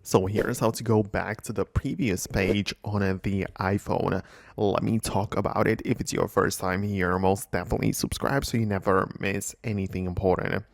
So here's how to go back to the previous page on the iPhone. Let me talk about it. If it's your first time here, most definitely subscribe so you never miss anything important.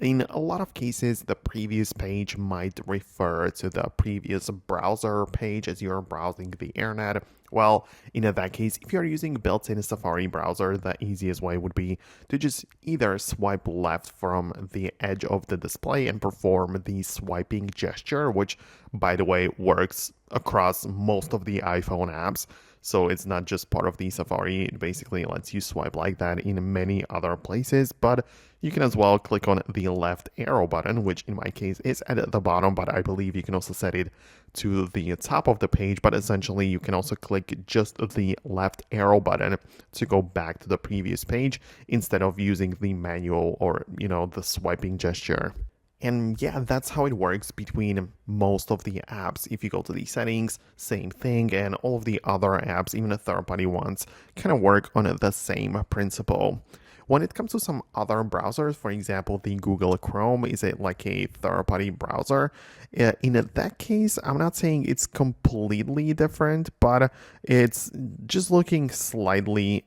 In a lot of cases, the previous page might refer to the previous browser page as you're browsing the internet. Well, in that case, if you're using built-in Safari browser, the easiest way would be to just either swipe left from the edge of the display and perform the swiping gesture, which, by the way, works across most of the iPhone apps. So it's not just part of the Safari, it basically lets you swipe like that in many other places, but you can as well click on the left arrow button, which in my case is at the bottom, but I believe you can also set it to the top of the page. But essentially you can also click just the left arrow button to go back to the previous page instead of using the manual or, the swiping gesture. And yeah, that's how it works between most of the apps. If you go to the settings, same thing, and all of the other apps, even the third-party ones, kind of work on the same principle. When it comes to some other browsers, for example, the Google Chrome is like a third-party browser. In that case, I'm not saying it's completely different, but it's just looking slightly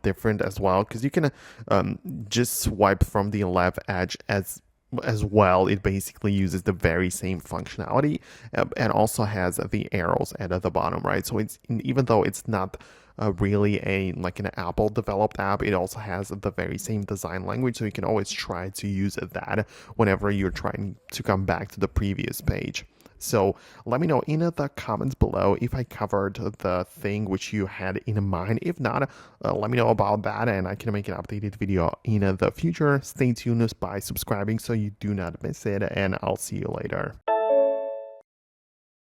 different as well, because you can just swipe from the left edge as well. It basically uses the very same functionality and also has the arrows at the bottom, right? So it's even though it's not really an Apple developed app, it also has the very same design language, so you can always try to use that whenever you're trying to come back to the previous page. So let me know in the comments below if I covered the thing which you had in mind. If not, let me know about that and I can make an updated video in the future. Stay tuned by subscribing so you do not miss it, and I'll see you later.